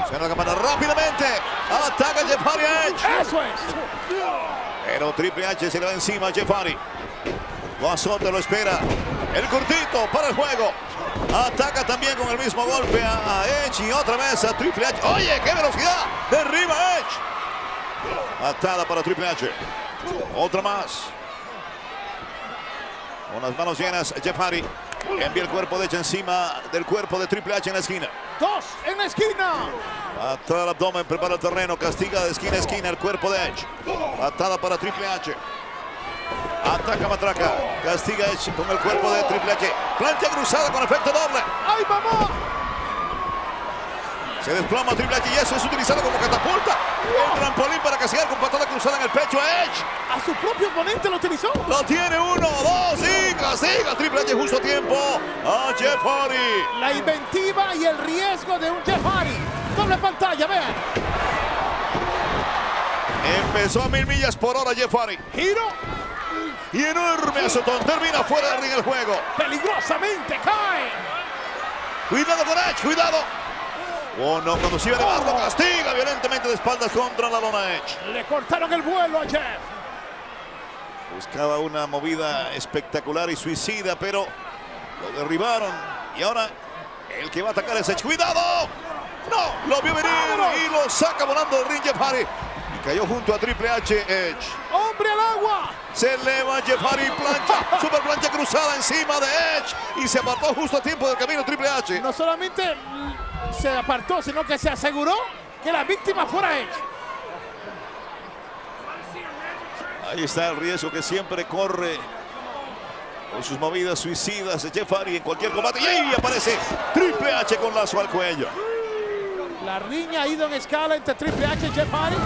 Suena la campana rápidamente. Ataca Jeff Hardy Edge. ¡Eso es! Pero Triple H se le va encima a Jeff Hardy. Lo azota, lo espera. El cortito para el juego. Ataca también con el mismo golpe a Edge y otra vez a Triple H. ¡Oye, qué velocidad! Derriba a Edge. Atada para Triple H. Otra más. Con las manos llenas, Jeff Hardy envía el cuerpo de Edge encima del cuerpo de Triple H en la esquina. Dos en la esquina. Atada al abdomen, prepara el terreno, castiga de esquina a esquina el cuerpo de Edge. Atada para Triple H. Ataca matraca, castiga Edge con el cuerpo de Triple H. Plancha cruzada con efecto doble. ¡Ay, mamá! Se desploma Triple H y eso es utilizado como catapulta. El trampolín para castigar con patada cruzada en el pecho a Edge. A su propio oponente lo utilizó. Lo tiene 1, 2 y castiga Triple H justo a tiempo a Jeff Hardy. La inventiva y el riesgo de un Jeff Hardy. Doble pantalla, vean. Empezó a 1000 millas por hora Jeff Hardy. Giro. Y enorme azotón. Termina fuera del ring el juego. Peligrosamente cae. Cuidado con Edge, cuidado. Oh no, cuando se iba a elevarlo, castiga violentamente de espaldas contra la lona Edge. Le cortaron el vuelo a Jeff. Buscaba una movida espectacular y suicida, pero lo derribaron. Y ahora el que va a atacar es Edge. ¡Cuidado! No, lo vio venir y lo saca volando del ring Jeff Hardy. Y cayó junto a Triple H Edge. ¡Hombre al agua! Se eleva Jeff Hardy, plancha, super plancha cruzada encima de Edge. Y se apartó justo a tiempo del camino Triple H. No solamente se apartó, sino que se aseguró que la víctima fuera Edge. Ahí está el riesgo que siempre corre con sus movidas suicidas de Jeff Hardy en cualquier combate. Y ahí aparece Triple H con lazo al cuello. La riña ha ido en escala entre Triple H y Jeff Hardy.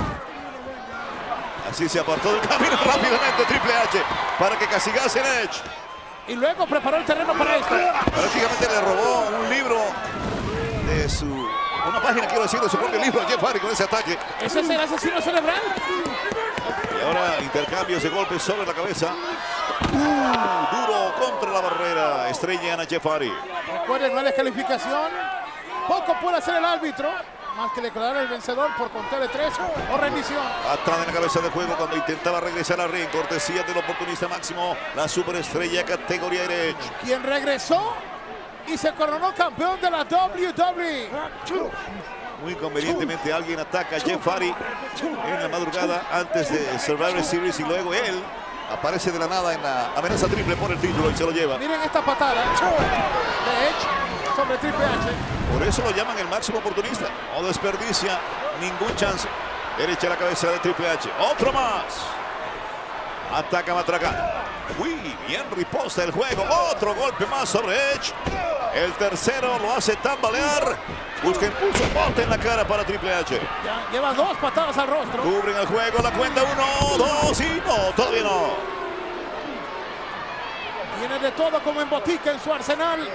Así se apartó del camino rápidamente Triple H para que castigase a Edge. Y luego preparó el terreno para esto. Prácticamente le robó un libro de una página, quiero decir, de su propio libro a Jeff Hardy con ese ataque. Ese es el asesino cerebral. Y ahora intercambios de golpes sobre la cabeza. Duro contra la barrera. Estrellan a Jeff Hardy. Recuerden, no hay descalificación. Poco puede hacer el árbitro, más que declarar el vencedor por conteo de 3 o rendición. Atrás en la cabeza de juego cuando intentaba regresar al ring. Cortesía del oportunista máximo, la superestrella categoría Edge. Quien regresó y se coronó campeón de la WWE. Muy convenientemente alguien ataca a Jeff Hardy en la madrugada antes de Survivor Series y luego él aparece de la nada en la amenaza triple por el título y se lo lleva. Miren esta patada de Edge sobre Triple H. Por eso lo llaman el máximo oportunista. No desperdicia ningún chance. Derecha a la cabeza de Triple H. Otro más. Ataca matraca. Muy bien riposta el juego. Otro golpe más sobre Edge. El tercero lo hace tambalear. Busca impulso, bote en la cara para Triple H. Ya lleva 2 patadas al rostro. Cubren el juego, la cuenta 1, 2 y no, todavía no. Tiene de todo como en botica en su arsenal.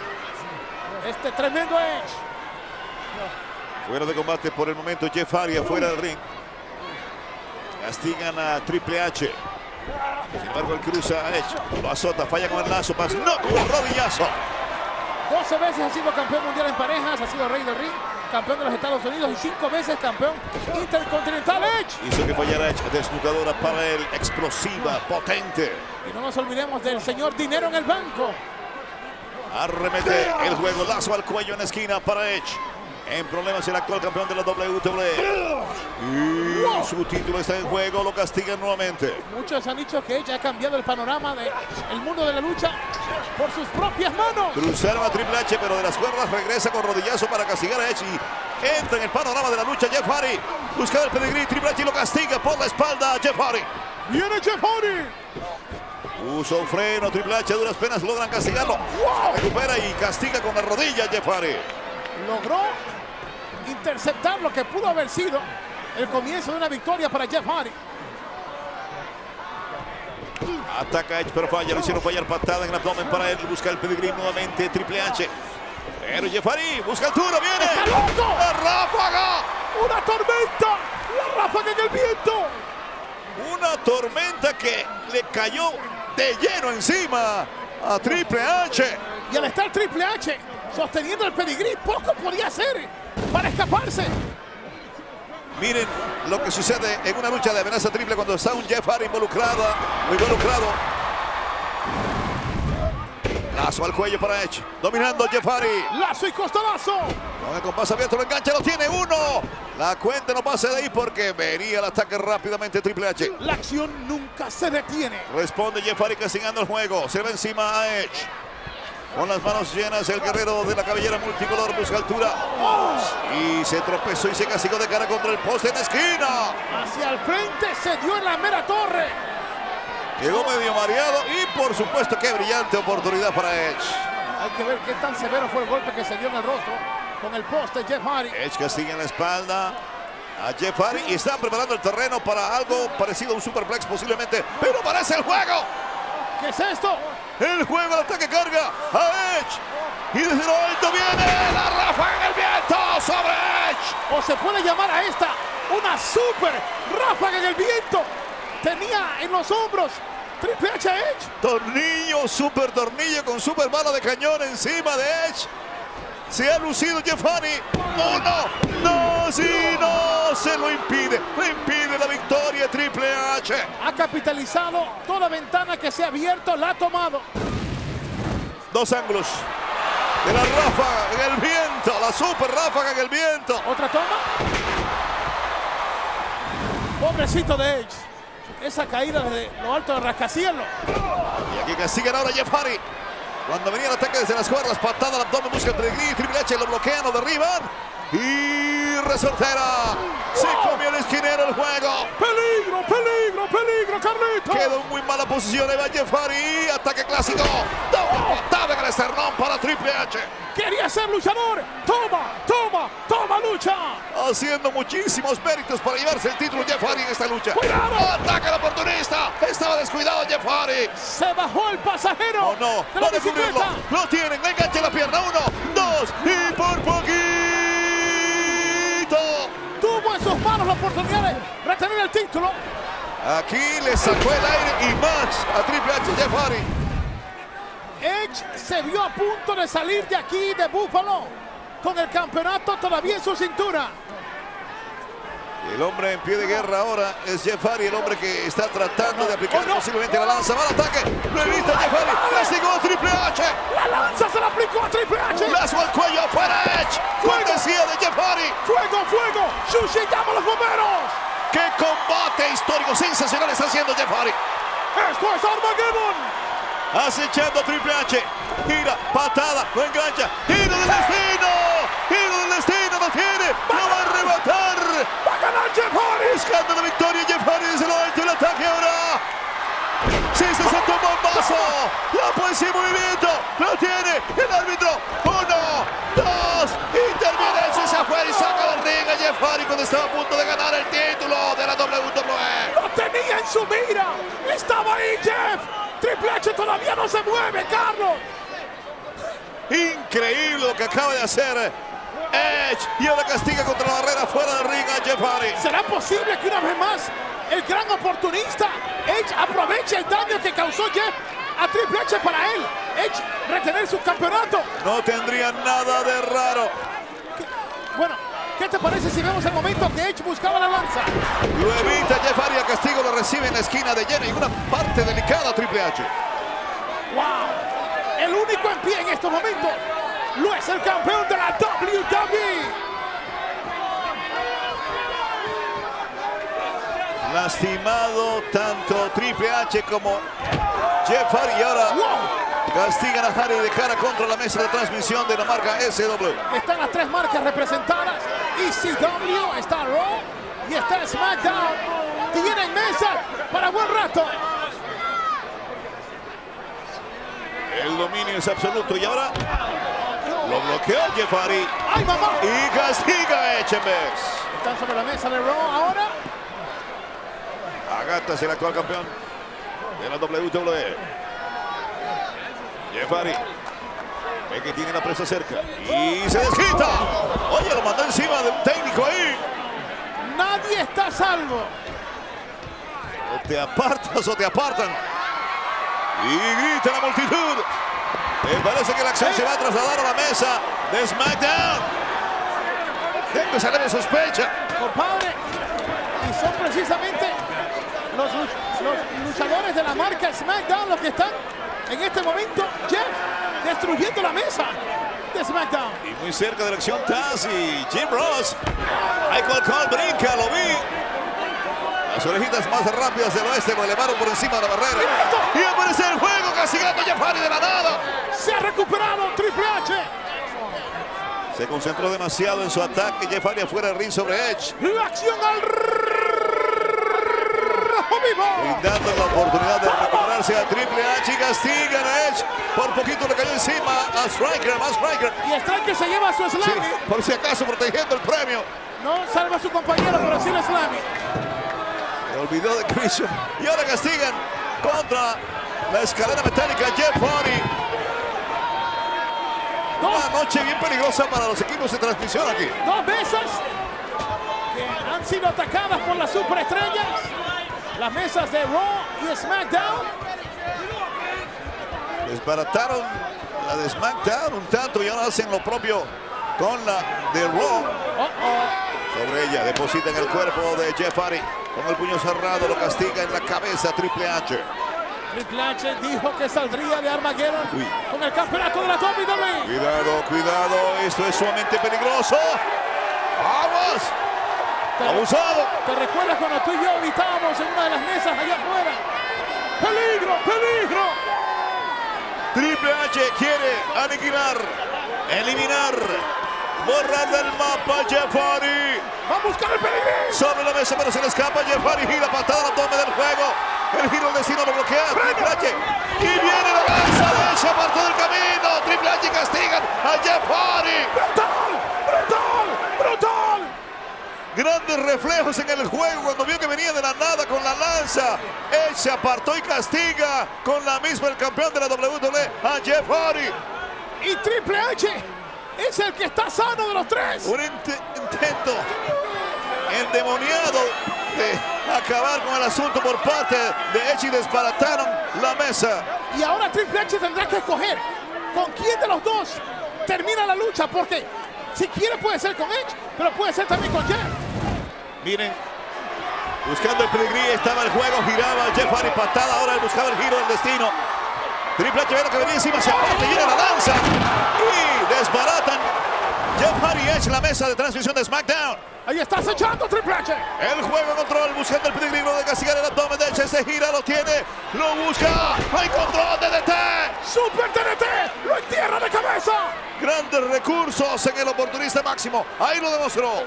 Este tremendo Edge. Fuera de combate por el momento Jeff Hardy afuera del ring. Castigan a Triple H. Sin embargo, el cruza a Edge. Lo azota, falla con el lazo, más no con el rodillazo. 12 veces ha sido campeón mundial en parejas, ha sido rey del ring, campeón de los Estados Unidos y 5 veces campeón intercontinental Edge. Hizo que fallara Edge, desnudadora para él, explosiva, potente. Y no nos olvidemos del señor Dinero en el banco. Arremete el juego, lazo al cuello en la esquina para Edge. En problemas el actual campeón de la WWE. Y su título está en juego, lo castigan nuevamente. Muchos han dicho que Edge ha cambiado el panorama del mundo de la lucha por sus propias manos. Cruzaron a Triple H, pero de las cuerdas regresa con rodillazo para castigar a Edge y entra en el panorama de la lucha Jeff Hardy. Busca el pedigrí, Triple H lo castiga por la espalda a Jeff Hardy. ¡Viene Jeff Hardy! Puso un freno, Triple H a duras penas logran castigarlo. Recupera y castiga con la rodilla a Jeff Hardy. Logró interceptar lo que pudo haber sido el comienzo de una victoria para Jeff Hardy. Ataca Edge, pero falla, lo hicieron fallar, patada en el abdomen para él. Busca el pedigrí nuevamente Triple H. Pero Jeff Hardy busca altura, viene. ¡Está loco! ¡La ráfaga! ¡Una tormenta! ¡La ráfaga en el viento! Una tormenta que le cayó de lleno encima a Triple H. Y al estar Triple H sosteniendo el pedigrí, poco podía hacer para escaparse. Miren lo que sucede en una lucha de amenaza triple cuando está un Jeff Hardy involucrado. Lazo al cuello para Edge. Dominando Jeff Hardy. Lazo y costalazo. Con el compás abierto, lo engancha, lo tiene uno. La cuenta no pasa de ahí porque venía el ataque rápidamente Triple H. La acción nunca se detiene. Responde Jeff Hardy castigando el juego. Se va encima a Edge. Con las manos llenas, el guerrero de la cabellera multicolor busca altura. Y se tropezó y se castigó de cara contra el poste en la esquina. Hacia el frente se dio en la mera torre. Llegó medio mareado y por supuesto qué brillante oportunidad para Edge. Hay que ver qué tan severo fue el golpe que se dio en el rostro con el poste Jeff Hardy. Edge castiga en la espalda a Jeff Hardy y está preparando el terreno para algo parecido a un superplex posiblemente. Pero parece el juego. ¿Qué es esto? El juego, el ataque carga a Edge. Y desde lo alto viene la ráfaga en el viento sobre Edge. O se puede llamar a esta una super ráfaga en el viento. Tenía en los hombros Triple H a Edge. Tornillo, super tornillo con super bala de cañón encima de Edge. Se ha lucido Jeff Hardy. No, si no se lo impide. Lo impide la victoria Triple H. Ha capitalizado toda ventana que se ha abierto, la ha tomado. Dos ángulos de la ráfaga en el viento. La super ráfaga en el viento. Otra toma. Pobrecito de Edge. Esa caída desde lo alto del rascacielos. Y aquí castigan ahora Jeff Hardy. Cuando venía el ataque desde las cuerdas, patada al abdomen, busca el peligrí, Triple H lo bloquean, lo derriban. Y resortera. Se comió el esquinero el juego. ¡Peligro, peligro, peligro, Carlito! Quedó en muy mala posición, ahí va Jeff Hardy. Ataque clásico. Doble patada en el esternón para Triple H. Quería ser luchador. Toma, lucha. Haciendo muchísimos méritos para llevarse el título Jeff Hardy en esta lucha. ¡Cuidado! Ataca al oportunista. Estaba descuidado Jeff Hardy. Se bajó el pasajero. Oh, no, de la puede cubrirlo. bicicleta. Lo tienen, le engancha la pierna. 1, 2 y por poquito. Tuvo en sus manos la oportunidad de retener el título. Aquí le sacó el aire y más a Triple H Jeff Hardy. Edge se vio a punto de salir de aquí, de Buffalo, con el campeonato todavía en su cintura. El hombre en pie de guerra ahora es Jeff Hardy, el hombre que está tratando de aplicar posiblemente la lanza. Va al ataque, lo evita Jeff Hardy, castigó a Triple H. La lanza se la aplicó a Triple H. Lazo al cuello, fuera Edge. Cortesía de Jeff Hardy. ¡Fuego! ¡Sushi, llama a los bomberos! ¡Qué combate histórico, sensacional está haciendo Jeff Hardy! ¡Esto es Armageddon! Acechando a Triple H. Gira, patada, lo engancha. ¡Giro del destino! ¡Lo tiene! ¡Lo va a arrebatar! ¡Va a ganar Jeff Hardy! Buscando la victoria Jeff Hardy desde lo alto el ataque ahora. ¡Sí, se saltó un bombazo! ¡La poesía en movimiento! ¡Lo tiene! ¡El árbitro! 1, 2 y termina eso, se afuera y saca del ring a Jeff Hardy cuando estaba a punto de ganar el título de la WWE. ¡Lo tenía en su mira! ¡Estaba ahí Jeff! Triple H todavía no se mueve, Carlos. Increíble lo que acaba de hacer Edge y ahora castiga contra la barrera fuera del ring a Jeff Hardy. ¿Será posible que una vez más el gran oportunista Edge aproveche el daño que causó Jeff a Triple H para él? Edge retener su campeonato. No tendría nada de raro. Bueno, ¿qué te parece si vemos el momento que Edge buscaba la lanza? Lo evita Jeff Hardy, el castigo lo recibe en la esquina de Jenny, una parte delicada Triple H. ¡Wow! El único en pie en estos momentos lo es el campeón de la WWE. Lastimado tanto Triple H como Jeff Hardy. Y ahora castigan a Hardy de cara contra la mesa de transmisión de la marca SW. Están las tres marcas representadas. ECW, está Raw y está SmackDown. Tienen mesa para buen rato. El dominio es absoluto y ahora lo bloqueó Jeff Hardy. ¡Ay, mamá! Y castiga a Edge en vez. Están sobre la mesa de Raw ahora. Agatas el actual campeón de la WWE. Jeff Hardy ve que tiene la presa cerca y se desquita. Oye, lo mandó encima de un técnico ahí. Nadie está a salvo. O te apartas o te apartan. Y grita la multitud. Me parece que la acción se va a trasladar a la mesa de SmackDown. Tengo esa leve sospecha. compadre. Y son precisamente los luchadores de la marca SmackDown los que están en este momento, Jeff, destruyendo la mesa de SmackDown. Y muy cerca de la acción Taz y Jim Ross. Michael Cole brinca, lo vi. Las orejitas más rápidas del oeste lo elevaron por encima de la barrera. Y aparece el juego castigando a Jeff Hardy de la nada. Se ha recuperado Triple H. Se concentró demasiado en su ataque. Jeff Hardy afuera del ring sobre Edge. La acción al rojo vivo. Brindando la oportunidad de recuperarse a Triple H y castigan a Edge. Por poquito le cayó encima a Striker, más Striker. Y Striker se lleva a su Slammy. Sí, por si acaso protegiendo el premio. No salva a su compañero, pero sí el Slammy. Se olvidó de Christian. Y ahora castigan contra la escalera metálica Jeff Hardy. Una noche bien peligrosa para los equipos de transmisión aquí. Dos mesas que han sido atacadas por las superestrellas. Las mesas de Raw y SmackDown. Desbarataron la de SmackDown un tanto y ahora hacen lo propio con la de Raw. Sobre ella depositan el cuerpo de Jeff Hardy. Con el puño cerrado lo castiga en la cabeza Triple H. Triple H dijo que saldría de Armageddon con el campeonato de la WWE. Cuidado, cuidado, esto es sumamente peligroso. ¡Aguas! ¡Abusado! ¿Te recuerdas cuando tú y yo gritábamos en una de las mesas allá afuera? ¡Peligro, peligro! Triple H quiere aniquilar, eliminar, borrar del mapa Jeff Hardy. ¡Va a buscar el peligro! Sobre la mesa, pero se le escapa Jeff Hardy. Gira patada al abdomen del juego. El giro del destino lo bloquea Triple H. Y viene la lanza. Se apartó del camino. Triple H castigan a Jeff Hardy. ¡Brutal! ¡Brutal! ¡Brutal! Grandes reflejos en el juego cuando vio que venía de la nada con la lanza. Él se apartó y castiga con la misma el campeón de la WWE a Jeff Hardy. Y Triple H es el que está sano de los tres. Un intento endemoniado de acabar con el asunto por parte de Edge y desbarataron la mesa. Y ahora Triple H tendrá que escoger con quién de los dos termina la lucha, porque si quiere puede ser con Edge, pero puede ser también con Jeff. Miren, buscando el peligrí, estaba el juego, giraba Jeff Hardy, patada, ahora él buscaba el giro del destino. Triple H ve lo que venía encima, se aparta, llega la lanza y desbaratan Jeff Hardy y Edge en la mesa de transmisión de SmackDown. Ahí está acechando Triple H. El juego en control, buscando el peligro de castigar el abdomen de Edge. Se gira, lo tiene, lo busca. Hay control de DDT. Super DDT, lo entierra de cabeza. Grandes recursos en el oportunista máximo. Ahí lo demostró.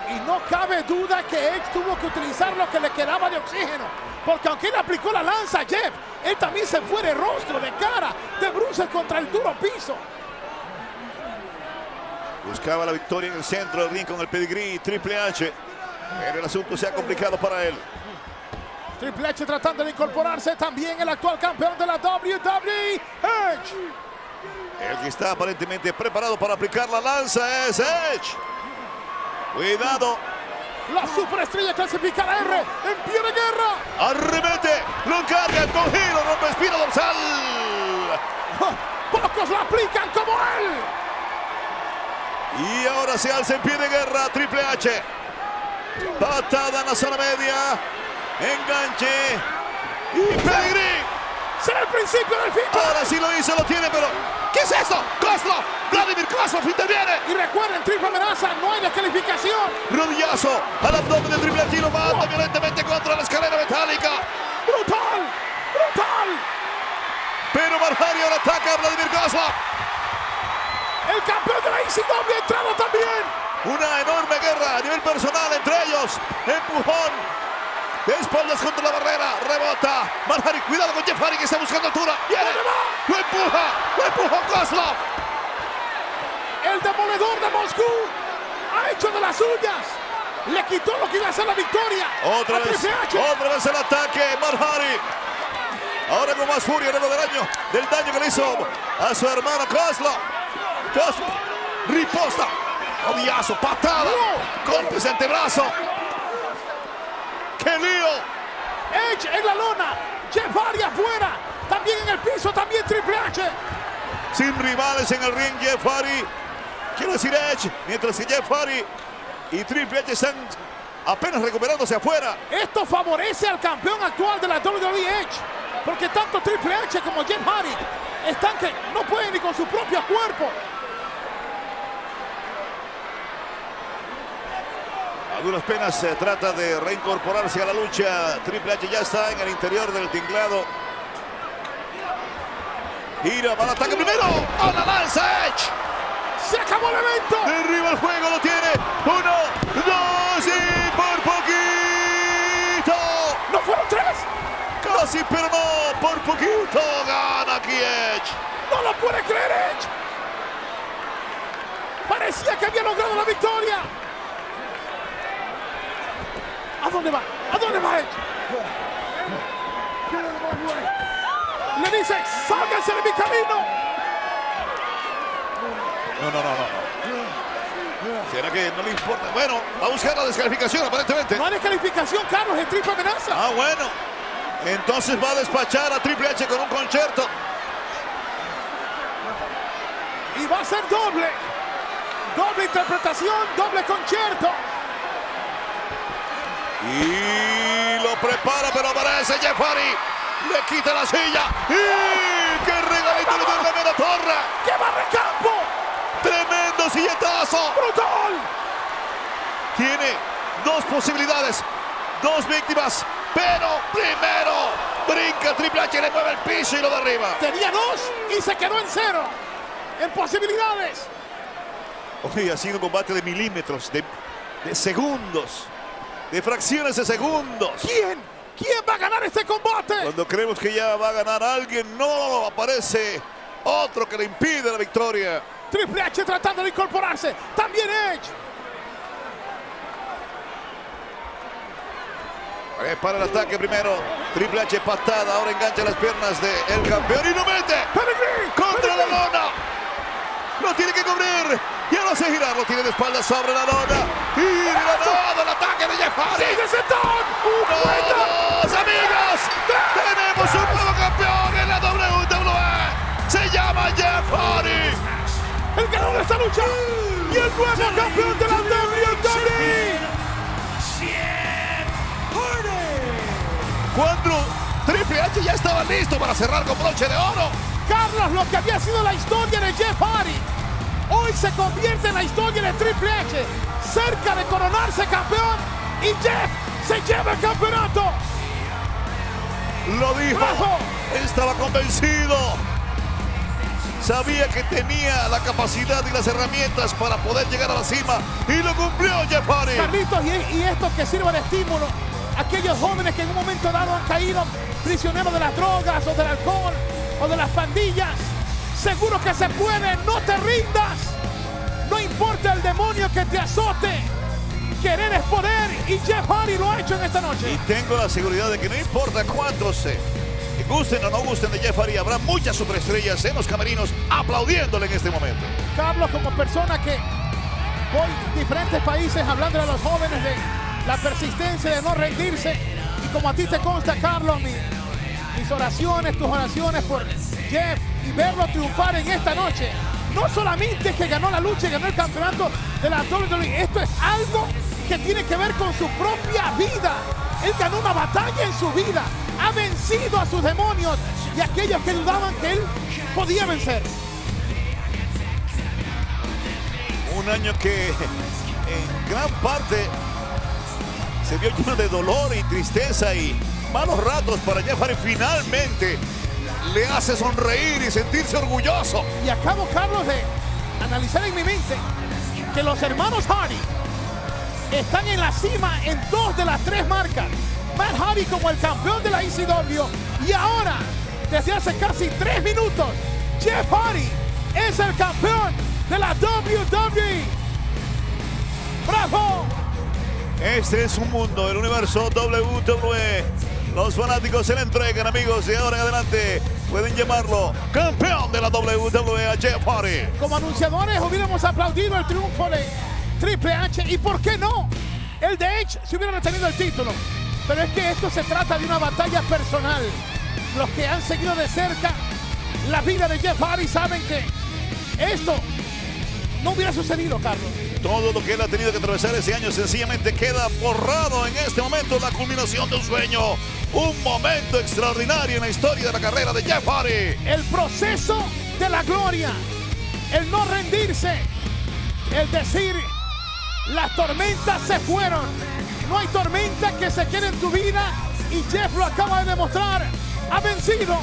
Y no cabe duda que Edge tuvo que utilizar lo que le quedaba de oxígeno. Porque aunque él aplicó la lanza a Jeff, él también se fue de rostro, de cara, de bruces contra el duro piso. Buscaba la victoria en el centro del ring con el pedigrí Triple H. Pero el asunto se ha complicado para él. Triple H tratando de incorporarse también el actual campeón de la WWE, Edge. El que está aparentemente preparado para aplicar la lanza es Edge. Cuidado. La superestrella clasificará R en pie de guerra. Arremete, lo cargan con giro, rompe espina dorsal. Pocos la aplican como él. Y ahora se alza en pie de guerra Triple H. Patada en la zona media. Enganche. Y pedigrí. Será el principio del fin. Ahora sí lo hizo, lo tiene, pero ¿qué es esto? Kozlov. Vladimir Kozlov interviene. Y recuerden, triple amenaza, no hay descalificación. Rodillazo al abdomen de Triple H. Lo mata violentamente contra la escalera metálica. ¡Brutal! ¡Brutal! Pero Marjario ahora ataca a Vladimir Kozlov. El campeón de la ECW ha entrado también. Una enorme guerra a nivel personal entre ellos. Empujón de espaldas contra la barrera. Rebota. Marjari, cuidado con Jeff Hardy que está buscando altura. Viene. Lo empuja Kozlov. El demoledor de Moscú ha hecho de las suyas. Le quitó lo que iba a ser la victoria. Otra vez el ataque. Marjari. Ahora con más furia del daño que le hizo a su hermano Kozlov. Riposta, rodillazo, patada, golpes de antebrazo. ¡Qué lío! Edge en la lona, Jeff Hardy afuera, también en el piso, también Triple H. Sin rivales en el ring, Jeff Hardy, quiero decir Edge, mientras que Jeff Hardy y Triple H están apenas recuperándose afuera. Esto favorece al campeón actual de la WWE Edge, porque tanto Triple H como Jeff Hardy están que no pueden ni con su propio cuerpo. A duras penas se trata de reincorporarse a la lucha. Triple H ya está en el interior del tinglado. Gira para el ataque primero. ¡A la lanza Edge! ¡Se acabó el evento! Derriba el juego, lo tiene. 1, 2 y por poquito. ¡No fueron 3! Casi, pero no. Por poquito gana aquí Edge. ¡No lo puede creer Edge! Parecía que había logrado la victoria. ¿A dónde va? ¿A dónde va Edge? Le dice, sálganse de mi camino. No. ¿Será que no le importa? Bueno, va a buscar la descalificación aparentemente. No hay descalificación, Carlos, es triple amenaza. Ah, bueno. Entonces va a despachar a Triple H con un concierto. Y va a ser doble. Doble interpretación, doble concierto. Y lo prepara, pero aparece Jeff Hardy. Le quita la silla. ¡Y qué regalito le dio también a Torra! ¡Qué barrecampo! ¡Tremendo silletazo! ¡Brutal! Tiene dos posibilidades, dos víctimas, pero primero brinca Triple H, le mueve el piso y lo derriba. Tenía 2 y se quedó en 0 en posibilidades. Oye, ha sido un combate de milímetros, de segundos, de fracciones de segundos. ¿Quién va a ganar este combate? Cuando creemos que ya va a ganar alguien, no, aparece otro que le impide la victoria. Triple H tratando de incorporarse, también Edge. Para el ataque primero, Triple H patada, ahora engancha las piernas del campeón y lo mete. Pedigree, Contra la lona. Lo tiene que cubrir. Ya lo hace girar, lo tiene de espaldas sobre la lona. Y de la nada el ataque de Jeff Hardy. ¡Sigue sentado! ¡Vamos, amigos! ¡Tenemos un nuevo campeón en la WWE! ¡Se llama Jeff Hardy! El ganador de esta lucha y el nuevo campeón de la WWE. Cuando Triple H ya estaba listo para cerrar con broche de oro. Carlos, lo que había sido la historia de Jeff Hardy, hoy se convierte en la historia de Triple H, cerca de coronarse campeón, y Jeff se lleva el campeonato. Lo dijo, estaba convencido. Sabía que tenía la capacidad y las herramientas para poder llegar a la cima, y lo cumplió Jeff Hardy. Carlitos, y esto que sirva de estímulo a aquellos jóvenes que en un momento dado han caído prisioneros de las drogas o del alcohol o de las pandillas. Seguro que se puede, no te rindas. No importa el demonio que te azote, querer es poder, y Jeff Hardy lo ha hecho en esta noche. Y tengo la seguridad de que no importa cuántos gusten o no gusten de Jeff Hardy, habrá muchas superestrellas en los camerinos aplaudiéndole en este momento. Carlos, como persona que voy a diferentes países hablando a los jóvenes de la persistencia de no rendirse, y como a ti te consta, Carlos, mis oraciones, tus oraciones por Jeff y verlo triunfar en esta noche. No solamente es que ganó la lucha y ganó el campeonato de la WWE, esto es algo que tiene que ver con su propia vida. Él ganó una batalla en su vida, ha vencido a sus demonios y a aquellos que dudaban que él podía vencer. Un año que en gran parte se vio lleno de dolor y tristeza y malos ratos para Jeff Hardy. Finalmente le hace sonreír y sentirse orgulloso. Y acabo, Carlos, de analizar en mi mente que los hermanos Hardy están en la cima en 2 de las 3 marcas. Matt Hardy como el campeón de la ECW, y ahora, desde hace casi 3 minutos, Jeff Hardy es el campeón de la WWE. ¡Bravo! Este es un mundo, el universo WWE. Los fanáticos se le entregan, amigos, de ahora en adelante pueden llamarlo campeón de la WWE a Jeff Hardy. Como anunciadores hubiéramos aplaudido el triunfo de Triple H, y por qué no, el de Edge si hubiera retenido el título. Pero es que esto se trata de una batalla personal. Los que han seguido de cerca la vida de Jeff Hardy saben que esto no hubiera sucedido, Carlos. Todo lo que él ha tenido que atravesar ese año sencillamente queda borrado en este momento. La culminación de un sueño. Un momento extraordinario en la historia de la carrera de Jeff Hardy. El proceso de la gloria. El no rendirse. El decir, las tormentas se fueron. No hay tormenta que se quede en tu vida. Y Jeff lo acaba de demostrar. Ha vencido.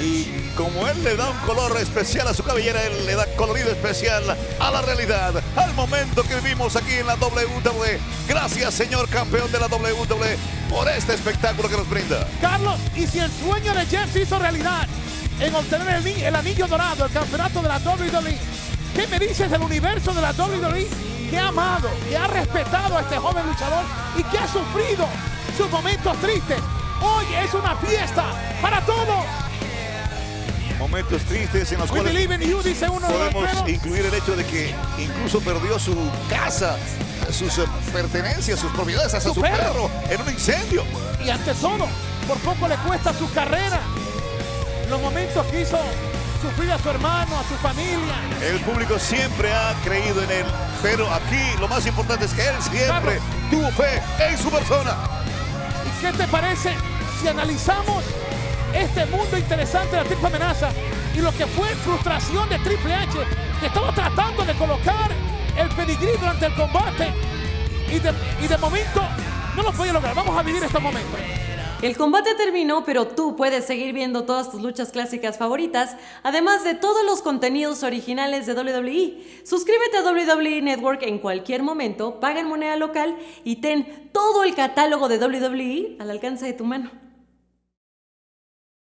Y como él le da un color especial a su cabellera, él le da colorido especial a la realidad, al momento que vivimos aquí en la WWE. Gracias, señor campeón de la WWE, por este espectáculo que nos brinda. Carlos, y si el sueño de Jeff se hizo realidad en obtener el anillo dorado, el campeonato de la WWE, ¿qué me dices del universo de la WWE que ha amado, que ha respetado a este joven luchador y que ha sufrido sus momentos tristes? Hoy es una fiesta para todos. Momentos tristes en los We cuales believe in you, dice uno de los podemos pelos. incluir el hecho de que incluso perdió su casa, sus pertenencias, sus propiedades, hasta Su su perro. perro en un incendio. Y ante todo, por poco le cuesta su carrera. Los momentos que hizo sufrir a su hermano, a su familia. El público siempre ha creído en él, pero aquí lo más importante es que él siempre tuvo fe en su persona. ¿Y qué te parece si analizamos este mundo interesante de la triple amenaza y lo que fue frustración de Triple H, que estaba tratando de colocar el pedigrí durante el combate y de momento no lo podía lograr? Vamos a vivir estos momentos. El combate terminó, pero tú puedes seguir viendo todas tus luchas clásicas favoritas, además de todos los contenidos originales de WWE. Suscríbete a WWE Network en cualquier momento, paga en moneda local y ten todo el catálogo de WWE al alcance de tu mano.